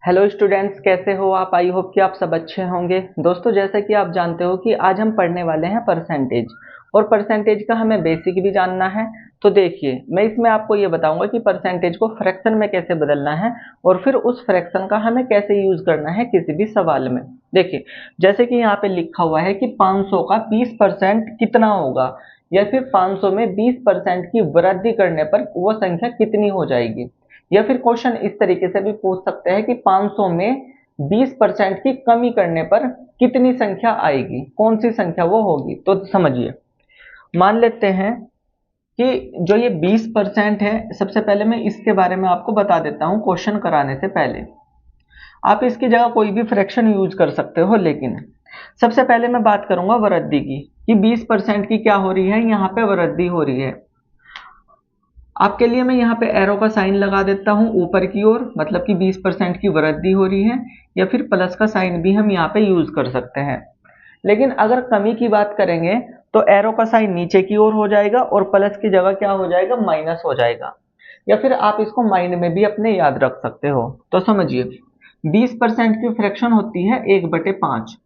Hello students, कैसे हो आप। आई होप कि आप सब अच्छे होंगे। दोस्तों, जैसा कि आप जानते हो कि आज हम पढ़ने वाले हैं परसेंटेज, और परसेंटेज का हमें बेसिक भी जानना है। तो देखिए, मैं इसमें आपको ये बताऊंगा कि परसेंटेज को फ्रैक्शन में कैसे बदलना है और फिर उस फ्रैक्शन का हमें कैसे यूज करना है किसी भी सवाल में। देखिए, जैसे कि यहाँ पे लिखा हुआ है कि 500 का 20% कितना होगा, या फिर 500 में 20% की वृद्धि करने पर वो संख्या कितनी हो जाएगी। या फिर क्वेश्चन इस तरीके से भी पूछ सकते हैं कि 500 में 20% की कमी करने पर कितनी संख्या आएगी, कौन सी संख्या वो होगी। तो समझिए, मान लेते हैं कि जो ये 20% है, सबसे पहले मैं इसके बारे में आपको बता देता हूं क्वेश्चन कराने से पहले। आप इसकी जगह कोई भी फ्रैक्शन यूज कर सकते हो, लेकिन सबसे पहले मैं बात करूंगा वृद्धि की, कि 20% की क्या हो रही है, यहाँ पे वृद्धि हो रही है। आपके लिए मैं यहाँ पे एरो का साइन लगा देता हूँ ऊपर की ओर, मतलब कि 20% की वृद्धि हो रही है, या फिर प्लस का साइन भी हम यहाँ पे यूज कर सकते हैं। लेकिन अगर कमी की बात करेंगे तो एरो का साइन नीचे की ओर हो जाएगा और प्लस की जगह क्या हो जाएगा, माइनस हो जाएगा। या फिर आप इसको माइंड में भी अपने याद रख सकते हो। तो समझिए, 20% की फ्रैक्शन होती है 1/5।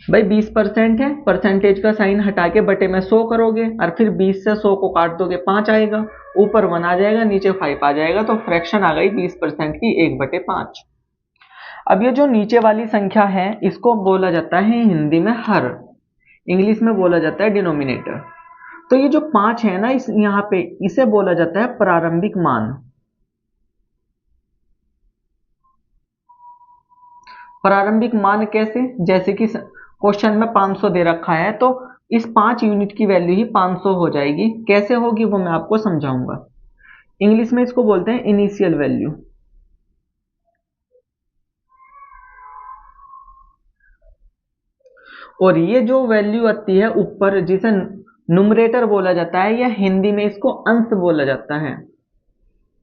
भाई 20% है, परसेंटेज का साइन हटा के बटे में 100 करोगे और फिर 20 से 100 को काट दोगे, 5 आएगा, ऊपर 1 आ जाएगा, नीचे 5 आ जाएगा, तो फ्रैक्शन आ गई 20% की 1/5। अब ये जो नीचे वाली संख्या है, इसको बोला जाता है हिंदी में हर, इंग्लिश में बोला जाता है डिनोमिनेटर। तो ये जो 5 है ना, इस यहाँ पे इसे बोला जाता है प्रारंभिक मान। प्रारंभिक मान कैसे, जैसे कि क्वेश्चन में 500 दे रखा है, तो इस 5 यूनिट की वैल्यू ही 500 हो जाएगी। कैसे होगी वो मैं आपको समझाऊंगा। इंग्लिश में इसको बोलते हैं इनिशियल वैल्यू। और ये जो वैल्यू आती है ऊपर, जिसे नुमरेटर बोला जाता है, या हिंदी में इसको अंश बोला जाता है,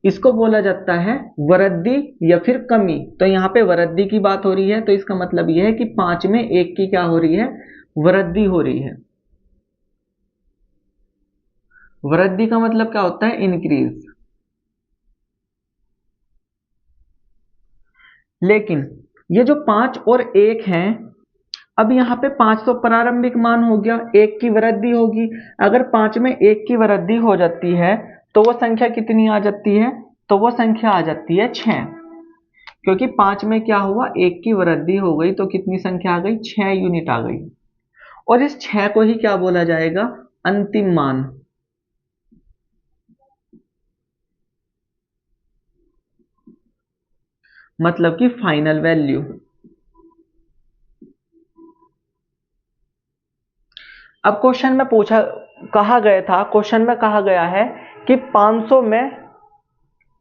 इसको बोला जाता है वृद्धि या फिर कमी। तो यहाँ पे वृद्धि की बात हो रही है, तो इसका मतलब यह है कि 5 में 1 की क्या हो रही है, वृद्धि हो रही है। वृद्धि का मतलब क्या होता है, इंक्रीज। लेकिन ये जो 5 और 1 है, अब यहाँ पे 5 तो प्रारंभिक मान हो गया, 1 की वृद्धि होगी। अगर 5 में 1 की वृद्धि हो जाती है तो वो संख्या कितनी आ जाती है, तो वो संख्या आ जाती है 6। क्योंकि 5 में क्या हुआ, 1 की वृद्धि हो गई, तो कितनी संख्या आ गई, 6 यूनिट आ गई। और इस 6 को ही क्या बोला जाएगा, अंतिम मान। मतलब कि फाइनल वैल्यू। अब क्वेश्चन में पूछा, कहा गया था, क्वेश्चन में कहा गया है कि 500 में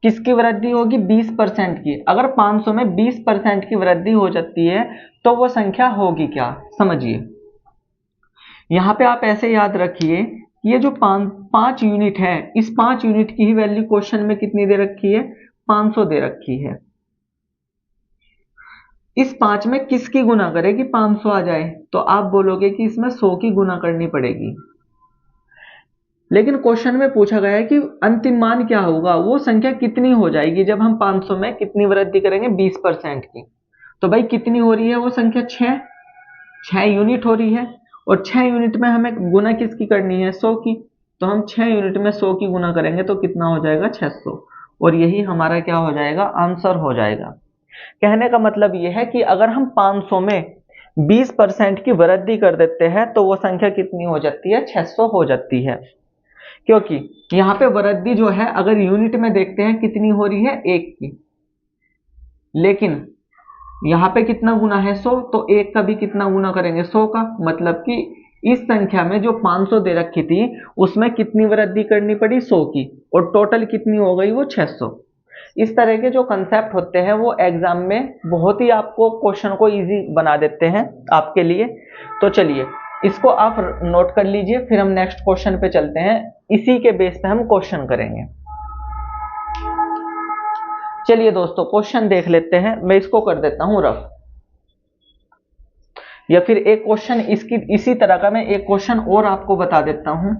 किसकी वृद्धि होगी, 20% की। अगर 500 में 20% की वृद्धि हो जाती है तो वो संख्या होगी क्या, समझिए। यहाँ पे आप ऐसे याद रखिए, ये जो 5 यूनिट है, इस 5 यूनिट की ही वैल्यू क्वेश्चन में कितनी दे रखी है, 500 दे रखी है। इस 5 में किसकी गुना करें कि 500 आ जाए, तो आप बोलोगे कि इसमें 100 की गुना करनी पड़ेगी। लेकिन क्वेश्चन में पूछा गया है कि अंतिम मान क्या होगा, वो संख्या कितनी हो जाएगी जब हम 500 में कितनी वृद्धि करेंगे, 20% की। तो भाई कितनी हो रही है वो संख्या, 6 यूनिट हो रही है। और 6 यूनिट में हमें गुना किसकी करनी है, 100 की। तो हम 6 यूनिट में 100 की गुना करेंगे तो कितना हो जाएगा, 600। और यही हमारा क्या हो जाएगा, आंसर हो जाएगा। कहने का मतलब यह है कि अगर हम 500 में 20% की वृद्धि कर देते हैं तो वो संख्या कितनी हो जाती है, 600 हो जाती है। क्योंकि यहाँ पे वृद्धि जो है, अगर यूनिट में देखते हैं कितनी हो रही है, 1 की। लेकिन यहाँ पे कितना गुना है, 100, तो 1 का भी कितना गुना करेंगे, 100 का। मतलब कि इस संख्या में जो 500 दे रखी थी, उसमें कितनी वृद्धि करनी पड़ी, 100 की। और टोटल कितनी हो गई, वो 600। इस तरह के जो कंसेप्ट होते हैं वो एग्जाम में बहुत ही आपको क्वेश्चन को इजी बना देते हैं आपके लिए। तो चलिए, इसको आप नोट कर लीजिए, फिर हम नेक्स्ट क्वेश्चन पे चलते हैं। इसी के बेस पे हम क्वेश्चन करेंगे। चलिए दोस्तों, क्वेश्चन देख लेते हैं। मैं इसको कर देता हूं रफ, या फिर एक क्वेश्चन इसकी इसी तरह का मैं एक क्वेश्चन और आपको बता देता हूं।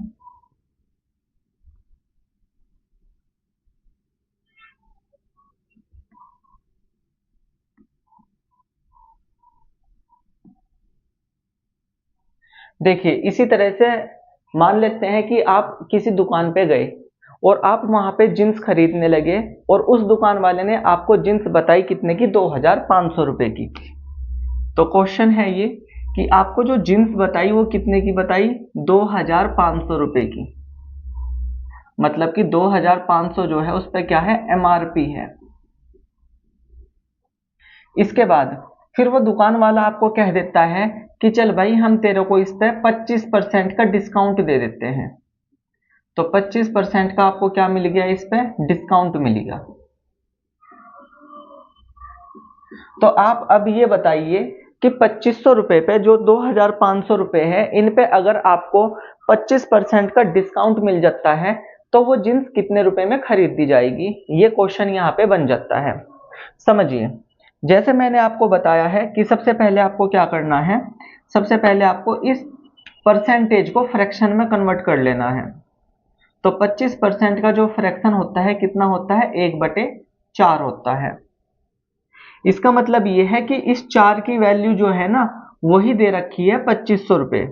देखिए इसी तरह से मान लेते हैं कि आप किसी दुकान पे गए और आप वहां पे जींस खरीदने लगे और उस दुकान वाले ने आपको जींस बताई कितने की, 2500 रुपए की। तो क्वेश्चन है ये कि आपको जो जींस बताई वो कितने की बताई, 2500 रुपए की। मतलब कि 2500 जो है उस पर क्या है, एमआरपी है। इसके बाद फिर वो दुकान वाला आपको कह देता है कि चल भाई हम तेरे को इस पे 25% का डिस्काउंट दे देते हैं। तो 25% का आपको क्या मिल गया, इस पे डिस्काउंट मिल गया। तो आप अब ये बताइए कि 2500 रुपए पे जो 2500 रुपए है, इन पे अगर आपको 25% का डिस्काउंट मिल जाता है तो वो जींस कितने रुपए में खरीद दी जाएगी, ये क्वेश्चन यहाँ पे बन जाता है। समझिए, जैसे मैंने आपको बताया है कि सबसे पहले आपको क्या करना है, सबसे पहले आपको इस परसेंटेज को फ्रैक्शन में कन्वर्ट कर लेना है। तो 25% का जो फ्रैक्शन होता है कितना होता है, 1/4 होता है। इसका मतलब ये है कि इस 4 की वैल्यू जो है ना वही दे रखी है 2500 रुपए।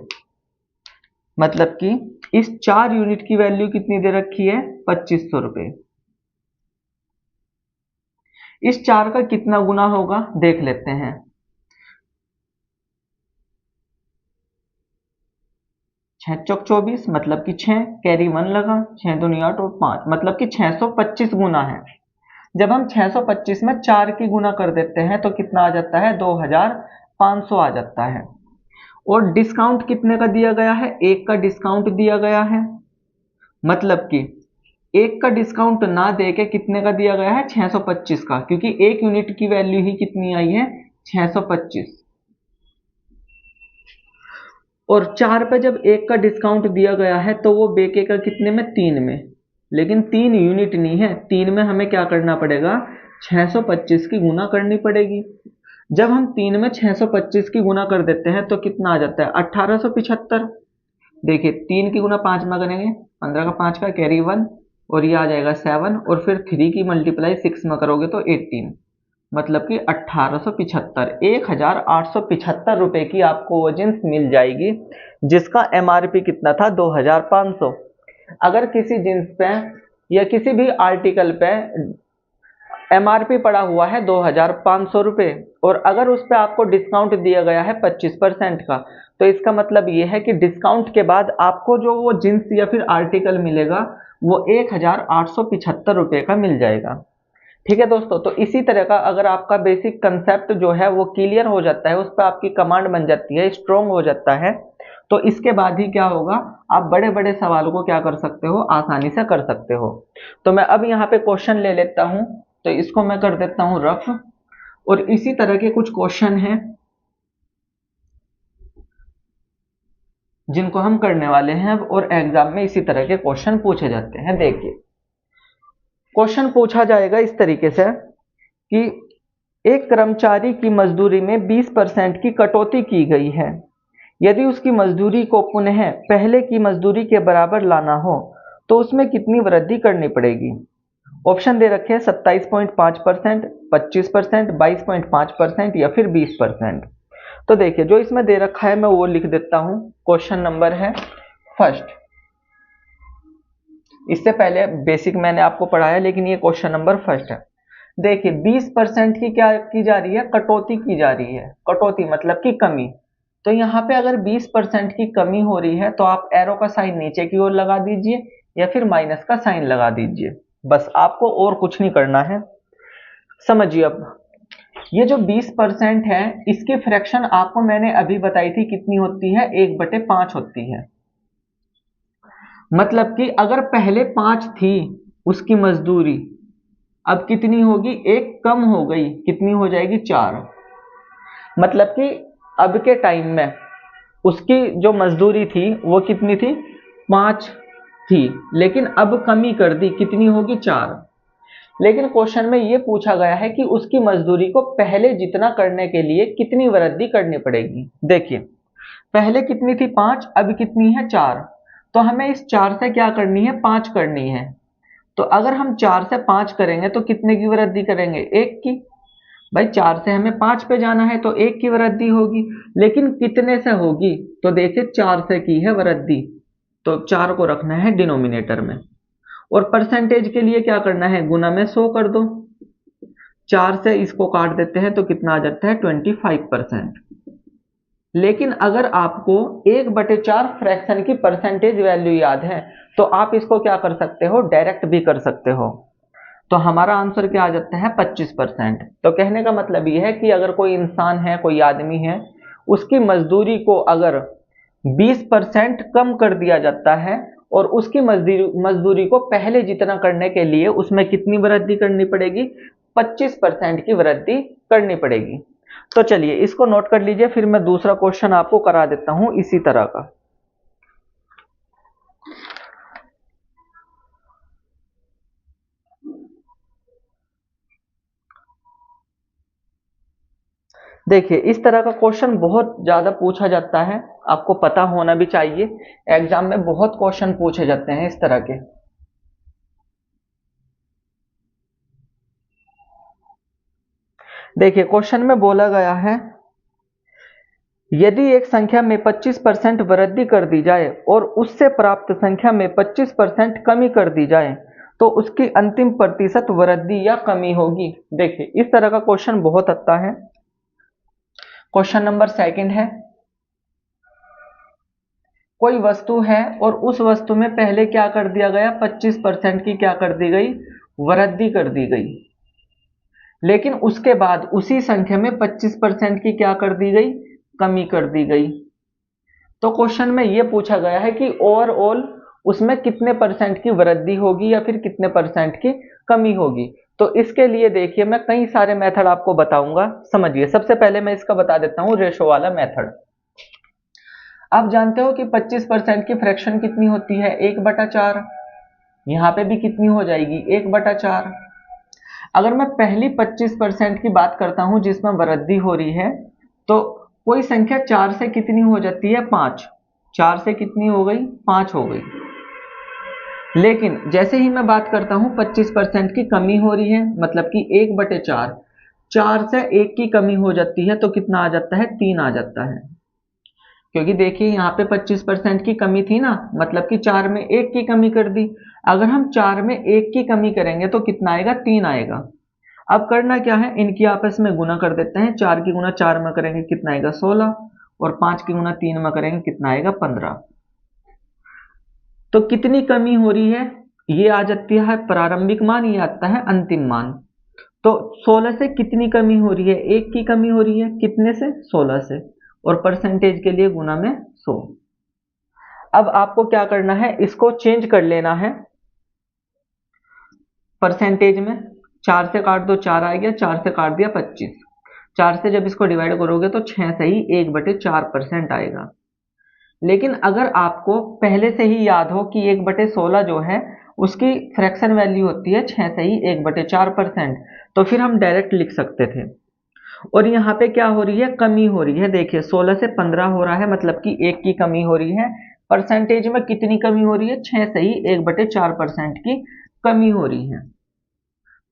मतलब कि इस 4 यूनिट की वैल्यू कितनी दे रखी है, 2500 रुपए। इस 4 का कितना गुना होगा देख लेते हैं। 6 चौक 24 मतलब कि 6, कैरी 1 लगा, 6 दूनी 8 और 5 मतलब कि 625 गुना है। जब हम 625 में 4 की गुना कर देते हैं तो कितना आ जाता है, 2500 आ जाता है। और डिस्काउंट कितने का दिया गया है, 1 का डिस्काउंट दिया गया है। मतलब कि 1 का डिस्काउंट ना दे के कितने का दिया गया है, 625 का, क्योंकि 1 यूनिट की वैल्यू ही कितनी आई है, 625। और 4 पे जब 1 का डिस्काउंट दिया गया है तो वो बेचेगा कितने में, 3 में। लेकिन 3 यूनिट नहीं है, 3 में हमें क्या करना पड़ेगा, 625 की गुना करनी पड़ेगी। जब हम 3 में 625 की गुना कर देते हैं तो कितना आ जाता है, 1875। देखिए 3 की गुना 5 में करेंगे, 15 का 5 का कैरी 1 और ये आ जाएगा 7 और फिर 3 की मल्टीप्लाई 6 में करोगे तो 18। मतलब कि 1875, 1875 रुपए की आपको वो जींस मिल जाएगी, जिसका एमआरपी कितना था, 2500। अगर किसी जींस पे या किसी भी आर्टिकल पे एमआरपी पड़ा हुआ है 2500 रुपए और अगर उस पर आपको डिस्काउंट दिया गया है 25% का, तो इसका मतलब ये है कि डिस्काउंट के बाद आपको जो वो जींस या फिर आर्टिकल मिलेगा वो 1875 रुपए का मिल जाएगा। ठीक है दोस्तों, तो इसी तरह का अगर आपका बेसिक कंसेप्ट जो है वो क्लियर हो जाता है, उस पर आपकी कमांड बन जाती है, स्ट्रोंग हो जाता है, तो इसके बाद ही क्या होगा, आप बड़े बड़े सवालों को क्या कर सकते हो, आसानी से कर सकते हो। तो मैं अब यहाँ पे क्वेश्चन ले लेता हूँ, तो इसको मैं कर देता हूँ रफ। और इसी तरह के कुछ क्वेश्चन हैं जिनको हम करने वाले हैं और एग्जाम में इसी तरह के क्वेश्चन पूछे जाते हैं। देखिए क्वेश्चन पूछा जाएगा इस तरीके से कि एक कर्मचारी की मजदूरी में 20% की कटौती की गई है। यदि उसकी मजदूरी को पुनः पहले की मजदूरी के बराबर लाना हो तो उसमें कितनी वृद्धि करनी पड़ेगी। ऑप्शन दे रखे हैं 27.5%, 25%, 22.5% या फिर 20%। तो देखिए जो इसमें दे रखा है मैं वो लिख देता हूं। क्वेश्चन नंबर है फर्स्ट। इससे पहले बेसिक मैंने आपको पढ़ाया लेकिन ये क्वेश्चन नंबर फर्स्ट है। देखिए 20% की क्या की जा रही है, कटौती की जा रही है। कटौती मतलब कि कमी। तो यहाँ पे अगर 20% की कमी हो रही है तो आप एरो का साइन नीचे की ओर लगा दीजिए या फिर माइनस का साइन लगा दीजिए, बस आपको और कुछ नहीं करना है। समझिए अब ये जो 20% है इसकी फ्रैक्शन आपको मैंने अभी बताई थी कितनी होती है, 1/5 होती है। मतलब कि अगर पहले 5 थी उसकी मजदूरी, अब कितनी होगी, एक कम हो गई, कितनी हो जाएगी, 4। मतलब कि अब के टाइम में उसकी जो मजदूरी थी वो कितनी थी, 5 थी, लेकिन अब कमी कर दी, कितनी होगी, 4। लेकिन क्वेश्चन में ये पूछा गया है कि उसकी मजदूरी को पहले जितना करने के लिए कितनी वृद्धि करनी पड़ेगी। देखिए पहले कितनी थी, 5, अब कितनी है, 4। तो हमें इस 4 से क्या करनी है, 5 करनी है। तो अगर हम 4 से 5 करेंगे तो कितने की वृद्धि करेंगे, 1 की। भाई 4 से हमें 5 पे जाना है तो 1 की वृद्धि होगी, लेकिन कितने से होगी? तो देखिए 4 से की है वृद्धि, तो 4 को रखना है डिनोमिनेटर में। और परसेंटेज के लिए क्या करना है? गुना में 100 कर दो। 4 से इसको काट देते हैं तो कितना आ जाता है? 25%। लेकिन अगर आपको 1/4 फ्रैक्शन की परसेंटेज वैल्यू याद है तो आप इसको क्या कर सकते हो? डायरेक्ट भी कर सकते हो। तो हमारा आंसर क्या आ जाता है? 25%। तो कहने का मतलब ये है कि अगर कोई इंसान है, कोई आदमी है, उसकी मजदूरी को अगर 20% कम कर दिया जाता है और उसकी मजदूरी को पहले जितना करने के लिए उसमें कितनी वृद्धि करनी पड़ेगी? 25% की वृद्धि करनी पड़ेगी। तो चलिए इसको नोट कर लीजिए, फिर मैं दूसरा क्वेश्चन आपको करा देता हूं इसी तरह का। देखिए इस तरह का क्वेश्चन बहुत ज्यादा पूछा जाता है, आपको पता होना भी चाहिए। एग्जाम में बहुत क्वेश्चन पूछे जाते हैं इस तरह के। देखिए क्वेश्चन में बोला गया है, यदि एक संख्या में 25% वृद्धि कर दी जाए और उससे प्राप्त संख्या में 25% कमी कर दी जाए तो उसकी अंतिम प्रतिशत वृद्धि या कमी होगी। देखिए इस तरह का क्वेश्चन बहुत आता है। क्वेश्चन नंबर सेकंड है, कोई वस्तु है और उस वस्तु में पहले क्या कर दिया गया? 25% की क्या कर दी गई? वृद्धि कर दी गई। लेकिन उसके बाद उसी संख्या में 25% की क्या कर दी गई? कमी कर दी गई। तो क्वेश्चन में यह पूछा गया है कि ओवरऑल उसमें कितने परसेंट की वृद्धि होगी या फिर कितने परसेंट की कमी होगी। तो इसके लिए देखिए मैं कई सारे मेथड आपको बताऊंगा, समझिए। सबसे पहले मैं इसका बता देता हूं रेशो वाला मेथड। आप जानते हो कि 25% की फ्रैक्शन कितनी होती है? 1/4। यहां पे भी कितनी हो जाएगी? 1/4। अगर मैं पहली 25% की बात करता हूं जिसमें वृद्धि हो रही है, तो कोई संख्या 4 से कितनी हो जाती है? 5। 4 से कितनी हो गई? 5 हो गई। लेकिन जैसे ही मैं बात करता हूं 25% की कमी हो रही है, मतलब कि 1/4, 4 से 1 की कमी हो जाती है तो कितना आ जाता है? 3 आ जाता है। क्योंकि देखिए यहाँ पे 25% की कमी थी ना, मतलब कि 4 में 1 की कमी कर दी। अगर हम 4 में 1 की कमी करेंगे तो कितना आएगा? 3 आएगा। अब करना क्या है? इनकी आपस में गुना कर देते हैं। 4 की गुना 4 में करेंगे कितना आएगा? 16। और 5 की गुना 3 में करेंगे कितना आएगा? 15। तो कितनी कमी हो रही है? ये आ जाती है प्रारंभिक मान, ये आता है अंतिम मान। तो 16 से कितनी कमी हो रही है? 1 की कमी हो रही है। कितने से? 16 से। और परसेंटेज के लिए गुना में 100। अब आपको क्या करना है? इसको चेंज कर लेना है परसेंटेज में। 4 से काट दो, 4 आ गया। 4 से काट दिया, 25। 4 से जब इसको डिवाइड करोगे तो 6 से ही 1/4% आएगा। लेकिन अगर आपको पहले से ही याद हो कि 1/16 जो है उसकी फ्रैक्शन वैल्यू होती है 6 से ही 1/4%, तो फिर हम डायरेक्ट लिख सकते थे। और यहाँ पे क्या हो रही है? कमी हो रही है। देखिए 16 से 15 हो रहा है, मतलब कि 1 की कमी हो रही है। परसेंटेज में कितनी कमी हो रही है? 6 से ही 1/4% की कमी हो रही है।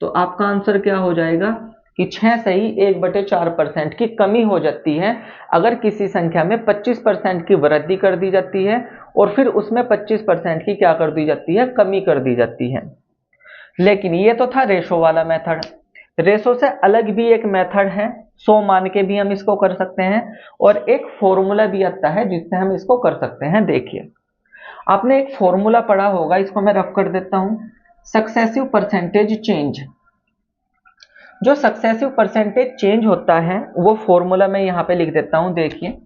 तो आपका आंसर क्या हो जाएगा कि 6 से ही 1/4% की कमी हो जाती है अगर किसी संख्या में 25% की वृद्धि कर दी जाती है और फिर उसमें 25% की क्या कर दी जाती है? कमी कर दी जाती है। लेकिन ये तो था रेशो वाला मेथड। रेशो से अलग भी एक मेथड है, 100 मान के भी हम इसको कर सकते हैं। और एक फॉर्मूला भी आता है जिससे हम इसको कर सकते हैं। देखिए आपने एक फॉर्मूला पढ़ा होगा, इसको मैं रफ कर देता हूं। Successive percentage change. जो सक्सेसिव परसेंटेज चेंज होता है वो फॉर्मूला मैं यहाँ पे लिख देता हूँ। देखिए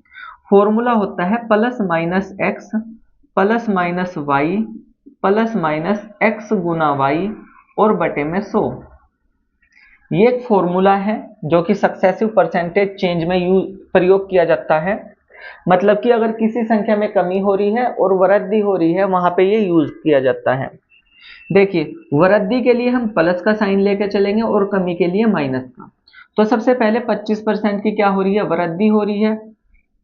फॉर्मूला होता है plus minus X plus minus Y plus minus X गुना वाई और बटे में 100। ये एक फॉर्मूला है जो कि सक्सेसिव परसेंटेज चेंज में प्रयोग किया जाता है। मतलब कि अगर किसी संख्या में कमी हो रही है और वृद्धि हो रही है वहां पे ये यूज किया जाता है। देखिए वृद्धि के लिए हम प्लस का साइन लेकर चलेंगे और कमी के लिए माइनस का। तो सबसे पहले 25% की क्या हो रही है? वृद्धि हो रही है।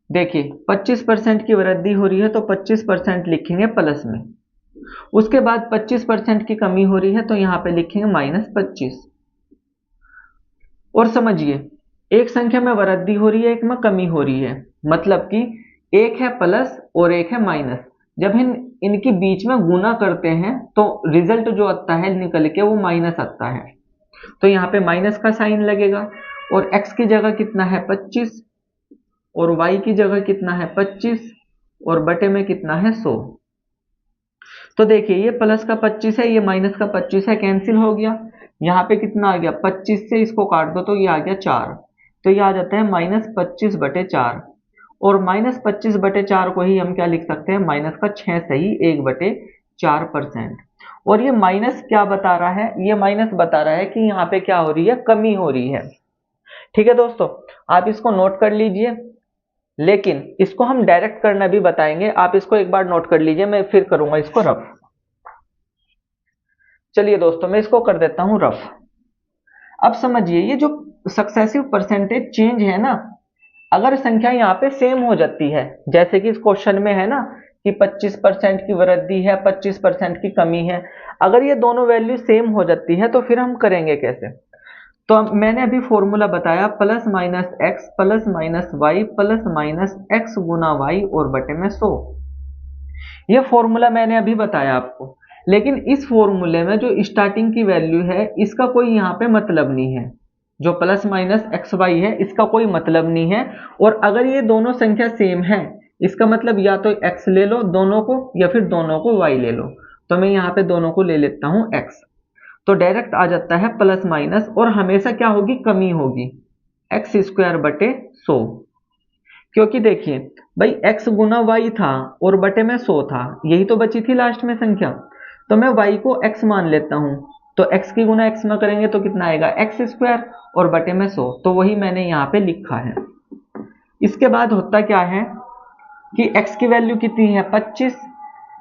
देखिए 25% की वृद्धि हो रही है तो 25% लिखेंगे प्लस में। उसके बाद 25% की कमी हो रही है तो यहाँ पे लिखेंगे -25। और समझिए, एक संख्या में वृद्धि हो रही है, एक में कमी हो रही है, मतलब कि एक है प्लस और एक है माइनस। जब इनके बीच में गुना करते हैं तो रिजल्ट जो आता है निकल के वो माइनस आता है। तो यहाँ पे माइनस का साइन लगेगा और x की जगह कितना है 25 और y की जगह कितना है 25 और बटे में कितना है 100। तो देखिए ये प्लस का 25 है, ये माइनस का 25 है, कैंसिल हो गया। यहाँ पे कितना आ गया 25 से इसको काट दो तो ये आ गया 4। तो ये आ जाता है -25/4 और -25/4 को ही हम क्या लिख सकते हैं, माइनस का 6 सही 1/4%। और ये माइनस क्या बता रहा है, ये माइनस बता रहा है कि यहाँ पे क्या हो रही है, कमी हो रही है। ठीक है दोस्तों, आप इसको नोट कर लीजिए, लेकिन इसको हम डायरेक्ट करना भी बताएंगे। आप इसको एक बार नोट कर लीजिए, मैं फिर करूंगा इसको रफ। चलिए दोस्तों, मैं इसको कर देता हूं रफ। अब समझिए, ये जो सक्सेसिव परसेंटेज चेंज है ना, अगर संख्या यहाँ पे सेम हो जाती है, जैसे कि इस क्वेश्चन में है ना कि 25% की वृद्धि है, 25% की कमी है, अगर ये दोनों वैल्यू सेम हो जाती है तो फिर हम करेंगे कैसे। तो मैंने अभी फॉर्मूला बताया plus minus X plus minus Y plus minus X गुना वाई और बटे में 100। ये फॉर्मूला मैंने अभी बताया आपको, लेकिन इस फॉर्मूले में जो स्टार्टिंग की वैल्यू है इसका कोई यहाँ पे मतलब नहीं है। जो प्लस माइनस एक्स वाई है इसका कोई मतलब नहीं है। और अगर ये दोनों संख्या सेम है, इसका मतलब या तो एक्स ले लो दोनों को या फिर दोनों को वाई ले लो। तो मैं यहाँ पे दोनों को ले लेता हूँ एक्स, तो डायरेक्ट आ जाता है प्लस माइनस और हमेशा क्या होगी, कमी होगी, एक्स स्क्वायर बटे 100। क्योंकि देखिए भाई x गुना वाई था और बटे में 100 था, यही तो बची थी लास्ट में संख्या। तो मैं y को x मान लेता हूं, तो x की गुना x में करेंगे तो कितना आएगा एक्स स्क्वायर और बटे में 100। तो वही मैंने यहाँ पे लिखा है। इसके बाद होता क्या है कि x की वैल्यू कितनी है 25,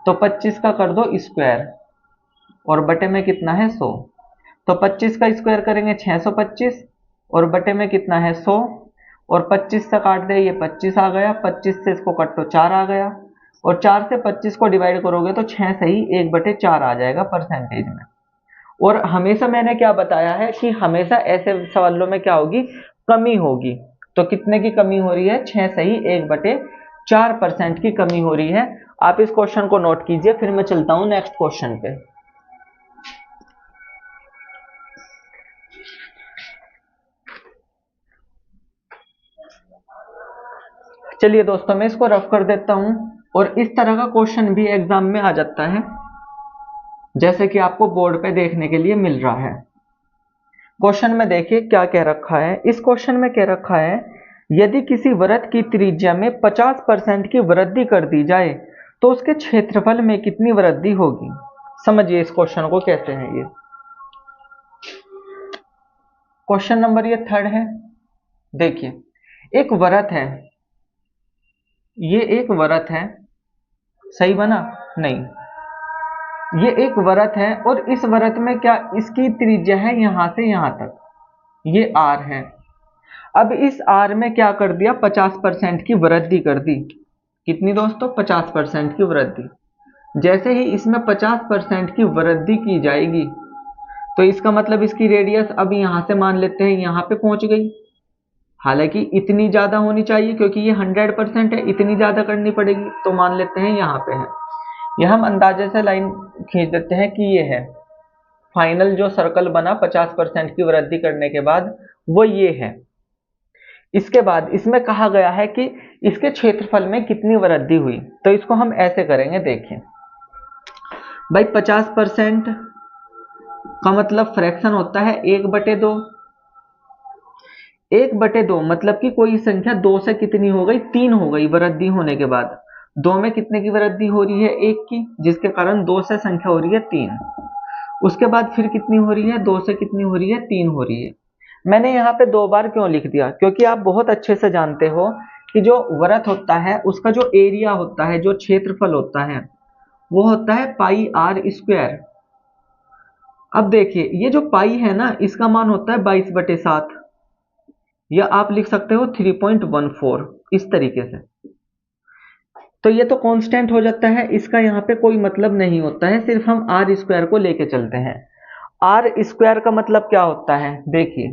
तो 25 का कर दो स्क्वायर और बटे में कितना है 100। तो 25 का स्क्वायर करेंगे 625 और बटे में कितना है 100 और 25 से काट दे, ये 25 आ गया, 25 से इसको काटो 4 आ गया और 4 से 25 को डिवाइड करोगे तो 6 सही 1/4 आ जाएगा परसेंटेज में। और हमेशा मैंने क्या बताया है कि हमेशा ऐसे सवालों में क्या होगी, कमी होगी। तो कितने की कमी हो रही है, 6 सही 1/4% की कमी हो रही है। आप इस क्वेश्चन को नोट कीजिए, फिर मैं चलता हूं नेक्स्ट क्वेश्चन पे। चलिए दोस्तों, मैं इसको रफ कर देता हूं और इस तरह का क्वेश्चन भी एग्जाम में आ जाता है, जैसे कि आपको बोर्ड पे देखने के लिए मिल रहा है। क्वेश्चन में देखिए क्या कह रखा है। इस क्वेश्चन में कह रखा है यदि किसी वृत्त की त्रिज्या में 50% की वृद्धि कर दी जाए तो उसके क्षेत्रफल में कितनी वृद्धि होगी। समझिए इस क्वेश्चन को कैसे है। ये क्वेश्चन नंबर ये 3 है। देखिए एक वृत्त है, ये एक वृत्त है, सही बना नहीं, ये एक वृत्त है और इस वृत्त में क्या इसकी त्रिज्या है यहां से यहां तक, ये r है। अब इस r में क्या कर दिया, 50% की वृद्धि कर दी। कितनी दोस्तों, 50% की वृद्धि। जैसे ही इसमें 50% की वृद्धि की जाएगी तो इसका मतलब इसकी रेडियस अब यहां से मान लेते हैं यहां पे पहुंच गई। हालांकि इतनी ज्यादा होनी चाहिए क्योंकि ये 100% है, इतनी ज्यादा करनी पड़ेगी, तो मान लेते हैं यहाँ पे है। यह हम अंदाजे से लाइन खींच देते हैं कि ये है फाइनल जो सर्कल बना 50% की वृद्धि करने के बाद, वो ये है। इसके बाद इसमें कहा गया है कि इसके क्षेत्रफल में कितनी वृद्धि हुई। तो इसको हम ऐसे करेंगे, देखिए भाई 50% का मतलब फ्रैक्शन होता है 1/2। 1/2 मतलब कि कोई संख्या 2 से कितनी हो गई, 3 हो गई वृद्धि होने के बाद। 2 में कितने की वृद्धि हो रही है, 1 की, जिसके कारण 2 से संख्या हो रही है 3। उसके बाद फिर कितनी हो रही है, 2 से कितनी हो रही है, 3 हो रही है। मैंने यहाँ पे 2 बार क्यों लिख दिया, क्योंकि आप बहुत अच्छे से जानते हो कि जो वृत्त होता है उसका जो एरिया होता है, जो क्षेत्रफल होता है, वो होता है पाई आर स्क्वायर। अब देखिए ये जो पाई है ना, इसका मान होता है 22/7, या आप लिख सकते हो 3.14 इस तरीके से। तो ये तो कांस्टेंट हो जाता है, इसका यहाँ पे कोई मतलब नहीं होता है, सिर्फ हम आर स्क्वायर को लेके चलते हैं। आर स्क्वायर का मतलब क्या होता है, देखिए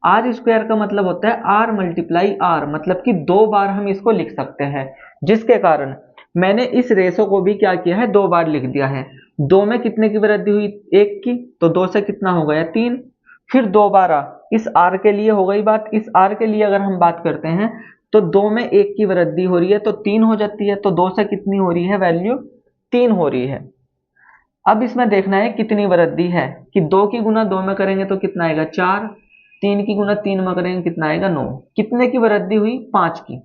आर स्क्वायर का मतलब होता है आर मल्टीप्लाई आर, मतलब कि 2 बार हम इसको लिख सकते हैं, जिसके कारण मैंने इस रेशो को भी क्या किया है, 2 बार लिख दिया है। 2 में कितने की वृद्धि हुई, 1 की, तो 2 से कितना हो गया, 3। फिर दोबारा इस आर के लिए हो गई बात, इस आर के लिए अगर हम बात करते हैं तो 2 में 1 की वृद्धि हो रही है तो 3 हो जाती है, तो 2 से कितनी हो रही है वैल्यू, 3 हो रही है। अब इसमें देखना है कितनी वृद्धि है, कि 2 की गुना 2 में करेंगे तो कितना आएगा, 4। 3 की गुना 3 में करेंगे कितना आएगा, 9। कितने की वृद्धि हुई, 5 की।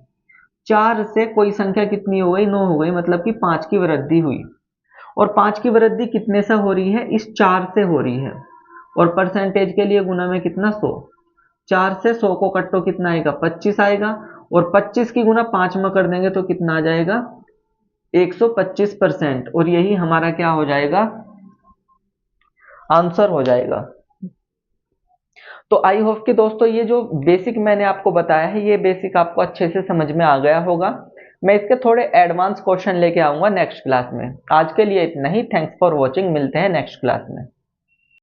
4 से कोई संख्या कितनी हो गई, 9 हो गई, मतलब कि 5 की वृद्धि हुई। और 5 की वृद्धि कितने से हो रही है, इस 4 से हो रही है। और परसेंटेज के लिए गुना में कितना, 100। 4 से 100 को कट्टो कितना आएगा, 25 आएगा। और 25 की गुना 5 में कर देंगे तो कितना आ जाएगा, 125%। और यही हमारा क्या हो जाएगा, आंसर हो जाएगा। तो आई होप कि दोस्तों ये जो बेसिक मैंने आपको बताया है, ये बेसिक आपको अच्छे से समझ में आ गया होगा। मैं इसके थोड़े एडवांस क्वेश्चन लेके आऊंगा नेक्स्ट क्लास में। आज के लिए इतना ही। Thanks for watching. मिलते हैं नेक्स्ट क्लास में।